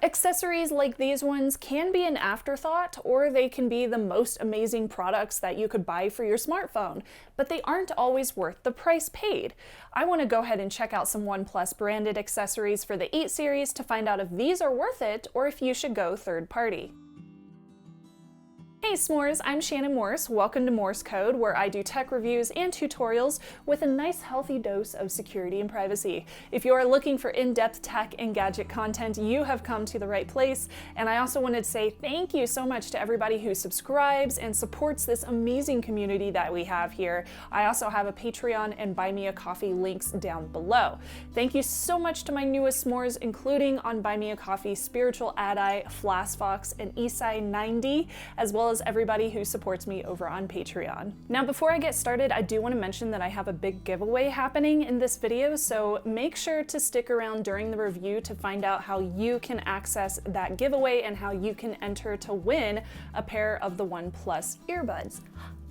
Accessories like these ones can be an afterthought, or they can be the most amazing products that you could buy for your smartphone, but they aren't always worth the price paid. I want to go ahead and check out some OnePlus branded accessories for the 8 series to find out if these are worth it or if you should go third party. Hey S'mores, I'm Shannon Morse. Welcome to Morse Code, where I do tech reviews and tutorials with a nice healthy dose of security and privacy. If you are looking for in-depth tech and gadget content, you have come to the right place. And I also wanted to say thank you so much to everybody who subscribes and supports this amazing community that we have here. I also have a Patreon and Buy Me a Coffee links down below. Thank you so much to my newest S'mores, including on Buy Me a Coffee, Spiritual Adi, Flassfox, and Isai90, as well as everybody who supports me over on Patreon. Now, before I get started, I do want to mention that I have a big giveaway happening in this video, so make sure to stick around during the review to find out how you can access that giveaway and how you can enter to win a pair of the OnePlus earbuds.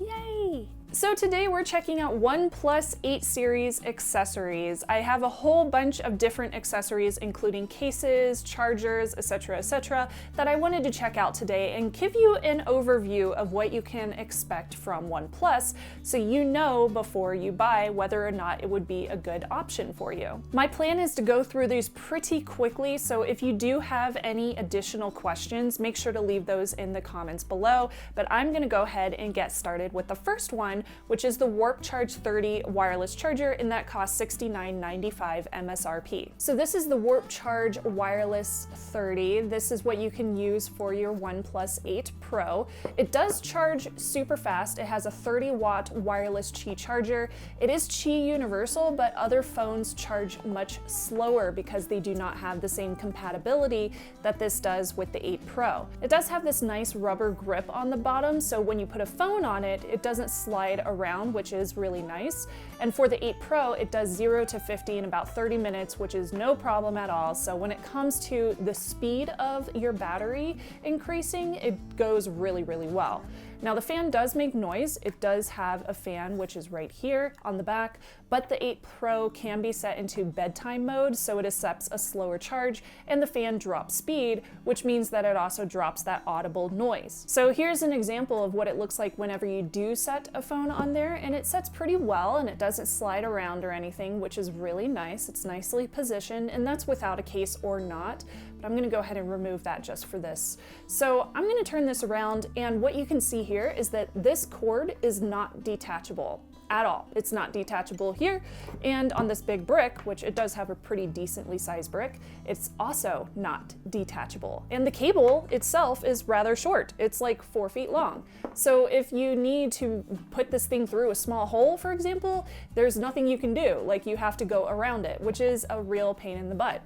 Yay! So today we're checking out OnePlus 8 series accessories. I have a whole bunch of different accessories, including cases, chargers, etc., that I wanted to check out today and give you an overview of what you can expect from OnePlus, so you know before you buy whether or not it would be a good option for you. My plan is to go through these pretty quickly, so if you do have any additional questions, make sure to leave those in the comments below, but I'm gonna go ahead and get started with the first one, which is the Warp Charge 30 wireless charger, and that costs $69.95 MSRP. So this is the Warp Charge Wireless 30. This is what you can use for your OnePlus 8 Pro. It does charge super fast. It has a 30-watt wireless Qi charger. It is Qi universal, but other phones charge much slower because they do not have the same compatibility that this does with the 8 Pro. It does have this nice rubber grip on the bottom, so when you put a phone on it, it doesn't slide around, which is really nice. And for the 8 Pro, it does 0 to 50 in about 30 minutes, which is no problem at all. So when it comes to the speed of your battery increasing, it goes really, really well. Now the fan does make noise. It does have a fan, which is right here on the back, but the 8 Pro can be set into bedtime mode, so it accepts a slower charge, and the fan drops speed, which means that it also drops that audible noise. So here's an example of what it looks like whenever you do set a phone on there, and it sets pretty well, and it doesn't slide around or anything, which is really nice. It's nicely positioned, and that's without a case or not. But I'm gonna go ahead and remove that just for this. So I'm gonna turn this around, and what you can see here is that this cord is not detachable at all. It's not detachable here, and on this big brick, which it does have a pretty decently sized brick, it's also not detachable. And the cable itself is rather short. It's like 4 feet long. So if you need to put this thing through a small hole, for example, there's nothing you can do. Like, you have to go around it, which is a real pain in the butt.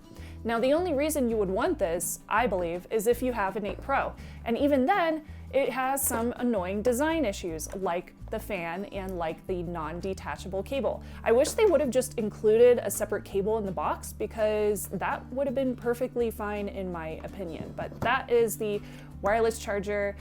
Now, the only reason you would want this, I believe, is if you have an 8 Pro. And even then, it has some annoying design issues, like the fan and like the non-detachable cable. I wish they would have just included a separate cable in the box, because that would have been perfectly fine in my opinion. But that is the wireless charger.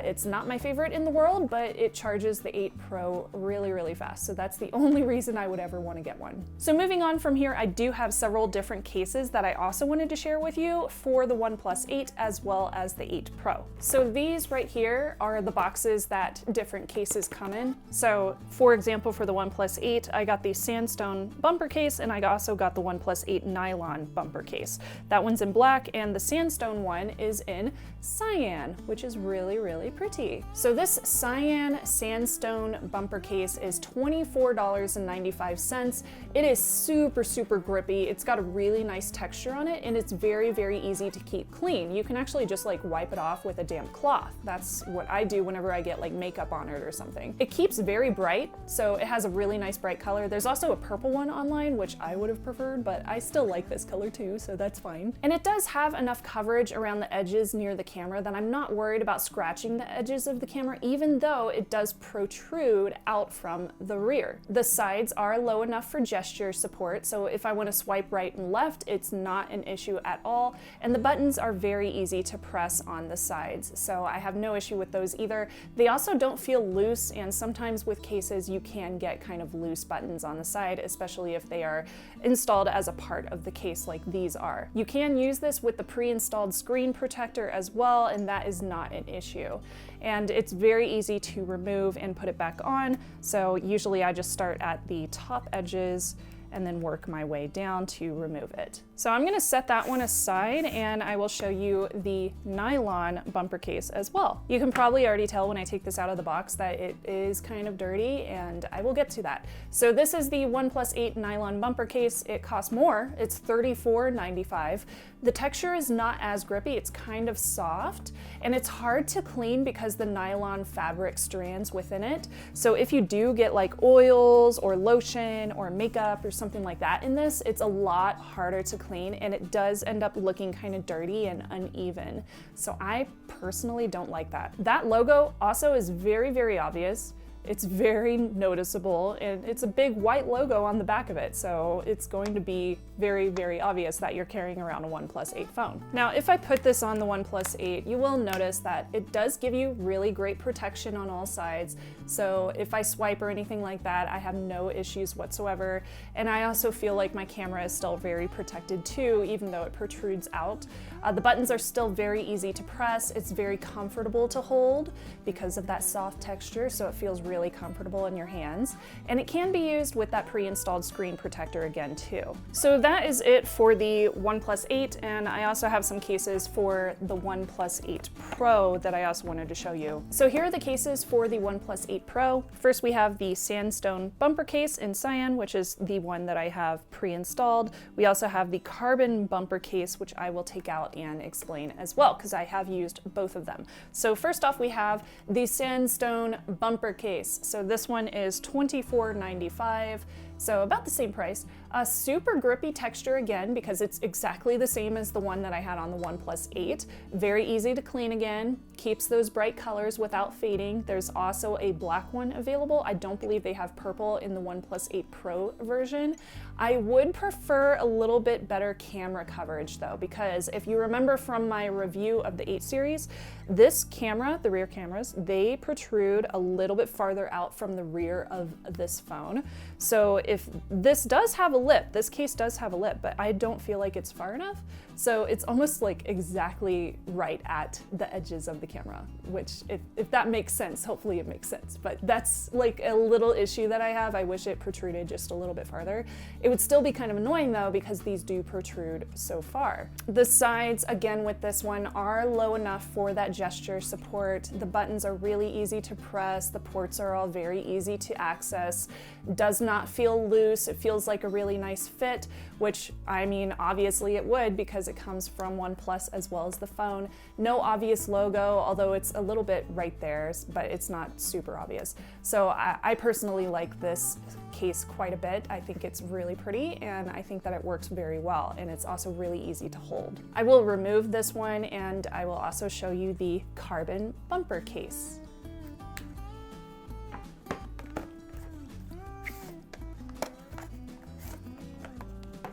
It's not my favorite in the world, but it charges the 8 Pro really, really fast. So that's the only reason I would ever want to get one. So moving on from here, I do have several different cases that I also wanted to share with you for the OnePlus 8 as well as the 8 Pro. So these right here are the boxes that different cases come in. So for example, for the OnePlus 8, I got the Sandstone bumper case, and I also got the OnePlus 8 Nylon bumper case. That one's in black, and the Sandstone one is in cyan, which is really, really pretty. So this cyan Sandstone bumper case is $24.95. It is super, super grippy. It's got a really nice texture on it, and it's very, very easy to keep clean. You can actually just like wipe it off with a damp cloth. That's what I do whenever I get like makeup on it or something. It keeps very bright, so it has a really nice bright color. There's also a purple one online, which I would have preferred, but I still like this color too, so that's fine. And it does have enough coverage around the edges near the camera that I'm not worried about scratching the edges of the camera, even though it does protrude out from the rear. The sides are low enough for gesture support, so if I want to swipe right and left, it's not an issue at all. And the buttons are very easy to press on the sides, so I have no issue with those either. They also don't feel loose and and sometimes with cases you can get kind of loose buttons on the side, especially if they are installed as a part of the case like these are. You can use this with the pre-installed screen protector as well, and that is not an issue. And it's very easy to remove and put it back on, so usually I just start at the top edges and then work my way down to remove it. So I'm gonna set that one aside and I will show you the nylon bumper case as well. You can probably already tell when I take this out of the box that it is kind of dirty, and I will get to that. So this is the OnePlus 8 nylon bumper case. It costs more, it's $34.95. The texture is not as grippy, it's kind of soft, and it's hard to clean because the nylon fabric strands within it. So if you do get like oils or lotion or makeup or something like that in this, it's a lot harder to clean, and it does end up looking kind of dirty and uneven. So I personally don't like that. That logo also is very, very obvious. It's very noticeable, and it's a big white logo on the back of it, so it's going to be very, very obvious that you're carrying around a OnePlus 8 phone. Now, if I put this on the OnePlus 8, you will notice that it does give you really great protection on all sides. So if I swipe or anything like that, I have no issues whatsoever. And I also feel like my camera is still very protected too, even though it protrudes out. The buttons are still very easy to press. It's very comfortable to hold because of that soft texture, so it feels really comfortable in your hands. And it can be used with that pre-installed screen protector again too. So that is it for the OnePlus 8, and I also have some cases for the OnePlus 8 Pro that I also wanted to show you. So here are the cases for the OnePlus 8 Pro. First we have the Sandstone bumper case in cyan, which is the one that I have pre-installed. We also have the Karbon bumper case, which I will take out and explain as well, because I have used both of them. So first off, we have the Sandstone bumper case. So this one is $24.95. So about the same price. A super grippy texture again, because it's exactly the same as the one that I had on the OnePlus 8. Very easy to clean again, keeps those bright colors without fading. There's also a black one available. I don't believe they have purple in the OnePlus 8 Pro version. I would prefer a little bit better camera coverage though, because if you remember from my review of the 8 series, this camera, the rear cameras, they protrude a little bit farther out from the rear of this phone. So if this does have a lip, this case does have a lip, but I don't feel like it's far enough. So it's almost like exactly right at the edges of the camera, which if that makes sense, hopefully it makes sense. But that's like a little issue that I have. I wish it protruded just a little bit farther. It would still be kind of annoying though, because these do protrude so far. The sides, again with this one, are low enough for that gesture support. The buttons are really easy to press. The ports are all very easy to access. Does not feel loose. It feels like a really nice fit, which I mean, obviously it would, because it comes from OnePlus as well as the phone. No obvious logo, although it's a little bit right there, but it's not super obvious. So I personally like this case quite a bit. I think it's really pretty, and I think that it works very well, and it's also really easy to hold. I will remove this one, and I will also show you the Karbon bumper case.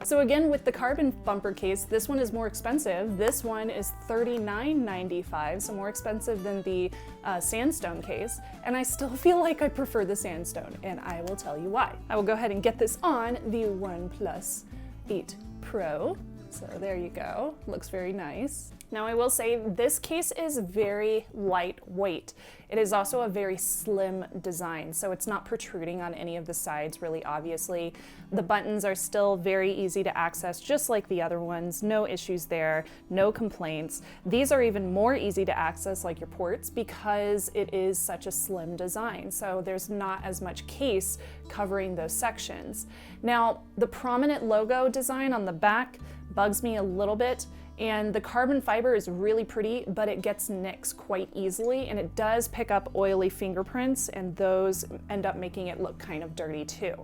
So again, with the Karbon bumper case, this one is more expensive. This one is $39.95, so more expensive than the Sandstone case. And I still feel like I prefer the Sandstone, and I will tell you why. I will go ahead and get this on the OnePlus 8 Pro. So there you go, looks very nice. Now I will say this case is very lightweight. It is also a very slim design, so it's not protruding on any of the sides really obviously. The buttons are still very easy to access, just like the other ones. No issues there, no complaints. These are even more easy to access, like your ports, because it is such a slim design, so there's not as much case covering those sections. Now, the prominent logo design on the back bugs me a little bit, and the carbon fiber is really pretty, but it gets nicks quite easily, and it does pick up oily fingerprints, and those end up making it look kind of dirty too.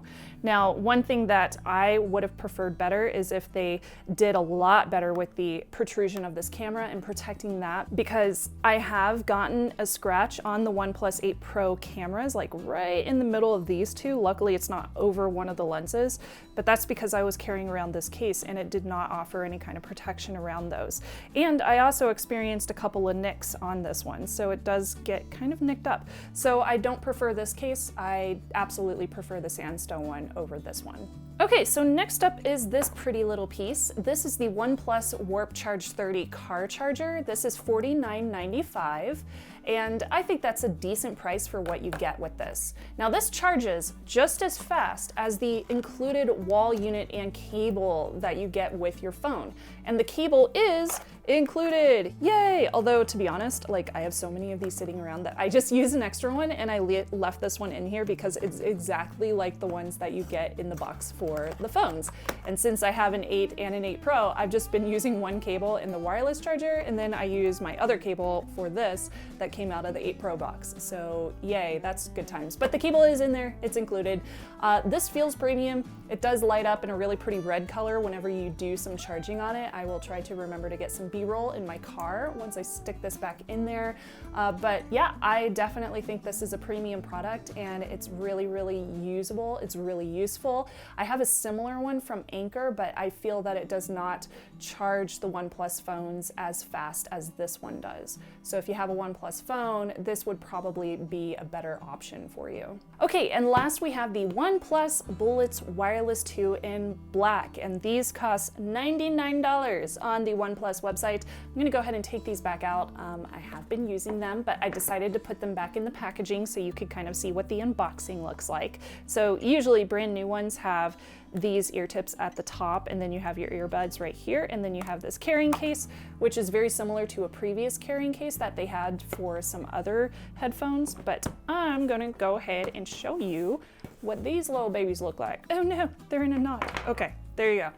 Now, one thing that I would have preferred better is if they did a lot better with the protrusion of this camera and protecting that, because I have gotten a scratch on the OnePlus 8 Pro cameras, like right in the middle of these two. Luckily, it's not over one of the lenses, but that's because I was carrying around this case and it did not offer any kind of protection around around those. And I also experienced a couple of nicks on this one, so it does get kind of nicked up. So I don't prefer this case. I absolutely prefer the Sandstone one over this one. Okay, so next up is this pretty little piece. This is the OnePlus Warp Charge 30 car charger. This is $49.95, and I think that's a decent price for what you get with this. Now this charges just as fast as the included wall unit and cable that you get with your phone. And the cable is included, yay! Although, to be honest, like, I have so many of these sitting around that I just use an extra one, and I left this one in here because it's exactly like the ones that you get in the box for the phones. And since I have an 8 and an 8 Pro, I've just been using one cable in the wireless charger, and then I use my other cable for this that came out of the 8 Pro box. So yay, that's good times. But the cable is in there, it's included. This feels premium. It does light up in a really pretty red color whenever you do some charging on it. I will try to remember to get some B-roll in my car once I stick this back in there. But yeah, I definitely think this is a premium product, and it's really, really usable. It's really useful. I have a similar one from Anker, but I feel that it does not charge the OnePlus phones as fast as this one does. So if you have a OnePlus phone, this would probably be a better option for you. Okay, and last we have the OnePlus Bullets Wireless 2 in black, and these cost $99 on the OnePlus website. I'm gonna go ahead and take these back out. I have been using them, but I decided to put them back in the packaging so you could kind of see what the unboxing looks like. So usually brand new ones have these ear tips at the top, and then you have your earbuds right here, and then you have this carrying case, which is very similar to a previous carrying case that they had for some other headphones. But I'm gonna go ahead and show you what these little babies look like. Oh no, they're in a knot. Okay, there you go.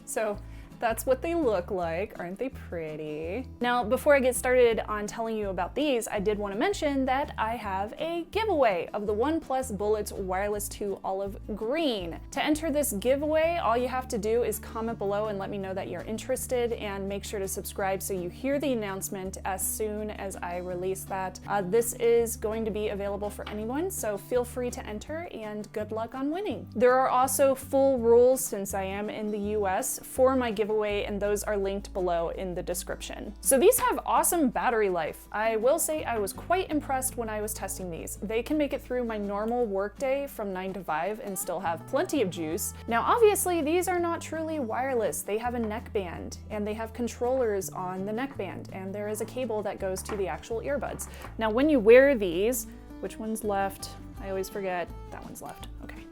So that's what they look like. Aren't they pretty? Now, before I get started on telling you about these, I did want to mention that I have a giveaway of the OnePlus Bullets Wireless 2 Olive Green. To enter this giveaway, all you have to do is comment below and let me know that you're interested, and make sure to subscribe so you hear the announcement as soon as I release that. This is going to be available for anyone, so feel free to enter, and good luck on winning. There are also full rules, since I am in the US, for my giveaway, and those are linked below in the description. So these have awesome battery life. I will say I was quite impressed when I was testing these. They can make it through my normal workday from 9 to 5 and still have plenty of juice. Now obviously these are not truly wireless. They have a neckband, and they have controllers on the neckband, and there is a cable that goes to the actual earbuds. Now when you wear these, which one's left? I always forget. That one's left. Okay.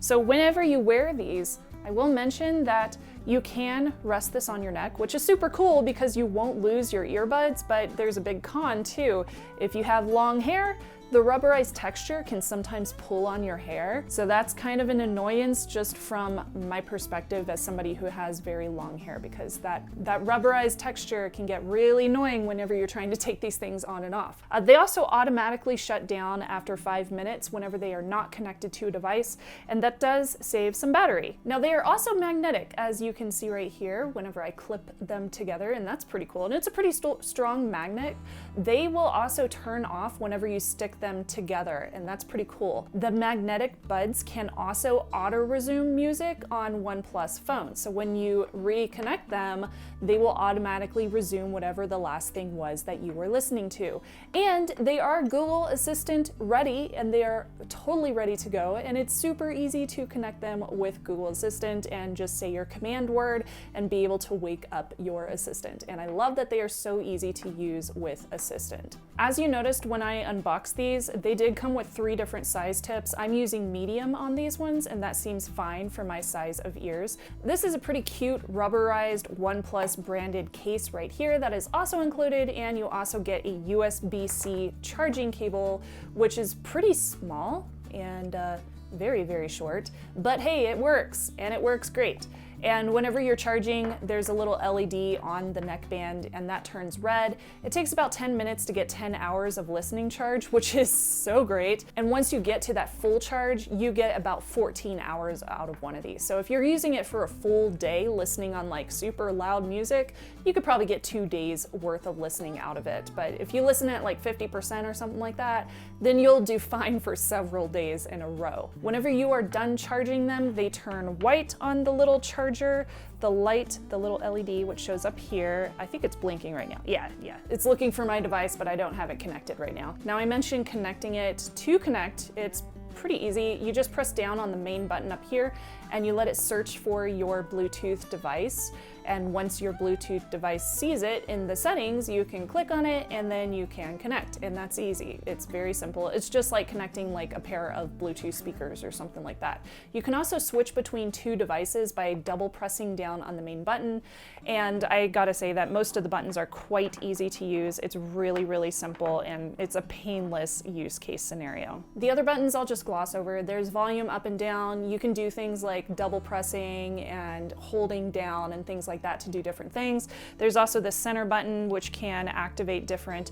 So whenever you wear these, I will mention that you can rest this on your neck, which is super cool because you won't lose your earbuds, but there's a big con too. If you have long hair, the rubberized texture can sometimes pull on your hair. So that's kind of an annoyance just from my perspective as somebody who has very long hair, because that rubberized texture can get really annoying whenever you're trying to take these things on and off. They also automatically shut down after 5 minutes whenever they are not connected to a device, and that does save some battery. Now they are also magnetic, as you can see right here whenever I clip them together, and that's pretty cool. And it's a pretty strong magnet. They will also turn off whenever you stick them together, and that's pretty cool. The magnetic buds can also auto-resume music on OnePlus phones. So when you reconnect them, they will automatically resume whatever the last thing was that you were listening to. And they are Google Assistant ready, and they are totally ready to go. And it's super easy to connect them with Google Assistant and just say your command word and be able to wake up your assistant. And I love that they are so easy to use with Assistant. As you noticed when I unboxed these, they did come with 3 different size tips. I'm using medium on these ones, and that seems fine for my size of ears. This is a pretty cute rubberized OnePlus branded case right here that is also included, and you also get a USB-C charging cable, which is pretty small and very, very short, but hey, it works, and it works great. And whenever you're charging, there's a little LED on the neckband, and that turns red. It takes about 10 minutes to get 10 hours of listening charge, which is so great. And once you get to that full charge, you get about 14 hours out of one of these. So if you're using it for a full day listening on like super loud music, you could probably get 2 days worth of listening out of it. But if you listen at like 50% or something like that, then you'll do fine for several days in a row. Whenever you are done charging them, they turn white on the little charge charger, the light, the little LED, which shows up here. I think it's blinking right now. Yeah. It's looking for my device, but I don't have it connected right now. Now I mentioned connecting it. To connect, it's pretty easy. You just press down on the main button up here and you let it search for your Bluetooth device. And once your Bluetooth device sees it in the settings, you can click on it and then you can connect. And that's easy. It's very simple. It's just like connecting like a pair of Bluetooth speakers or something like that. You can also switch between two devices by double pressing down on the main button. And I gotta say that most of the buttons are quite easy to use. It's really, really simple and it's a painless use case scenario. The other buttons I'll just gloss over. There's volume up and down. You can do things like double pressing and holding down and things like that to do different things. There's also the center button, which can activate different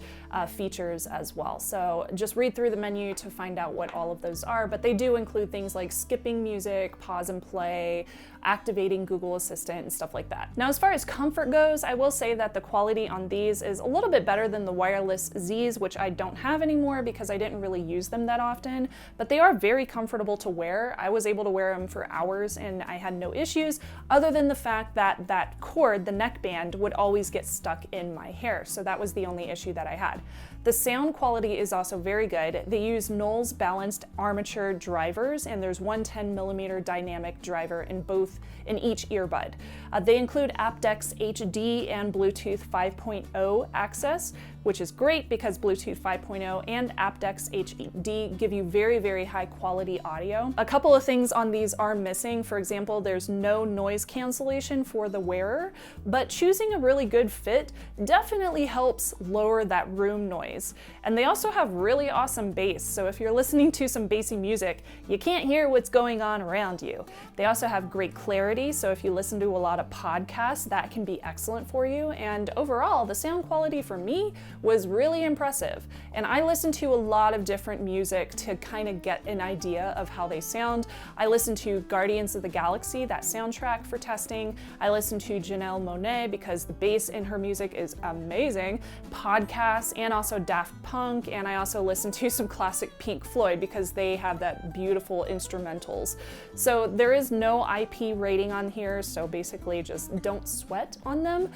features as well. So just read through the menu to find out what all of those are, but they do include things like skipping music, pause and play, activating Google Assistant and stuff like that. Now, as far as comfort goes, I will say that the quality on these is a little bit better than the wireless Z's, which I don't have anymore because I didn't really use them that often, but they are very comfortable to wear. I was able to wear them for hours and I had no issues, other than the fact that that cord, the neckband, would always get stuck in my hair. So that was the only issue that I had. The sound quality is also very good. They use Knowles balanced armature drivers, and there's one 10mm dynamic driver in each earbud. They include aptX HD and Bluetooth 5.0 access, which is great because Bluetooth 5.0 and aptX HD give you very, very high quality audio. A couple of things on these are missing. For example, there's no noise cancellation for the wearer, but choosing a really good fit definitely helps lower that room noise. And they also have really awesome bass, so if you're listening to some bassy music, you can't hear what's going on around you. They also have great clarity, so if you listen to a lot of podcasts, that can be excellent for you. And overall, the sound quality for me was really impressive. And I listened to a lot of different music to kind of get an idea of how they sound. I listened to Guardians of the Galaxy, that soundtrack, for testing. I listened to Janelle Monáe because the bass in her music is amazing. Podcasts, and also Daft Punk, and I also listened to some classic Pink Floyd because they have that beautiful instrumentals. So there is no IP rating on here, so basically just don't sweat on them.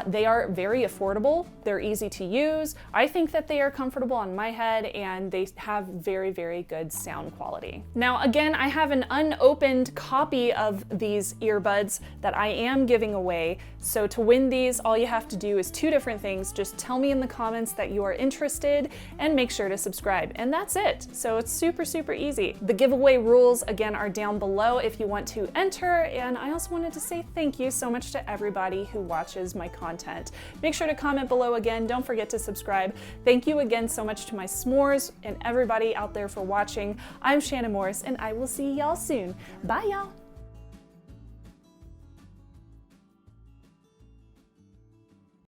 They are very affordable, they're easy to use. I think that they are comfortable on my head and they have very, very good sound quality. Now again, I have an unopened copy of these earbuds that I am giving away. So to win these, all you have to do is two different things. Just tell me in the comments that you are interested and make sure to subscribe. And that's it. So it's super, super easy. The giveaway rules again are down below if you want to enter. And I also wanted to say thank you so much to everybody who watches my content. Make sure to comment below again. Don't forget to subscribe. Thank you again so much to my s'mores and everybody out there for watching. I'm Shannon Morse and I will see y'all soon. Bye y'all.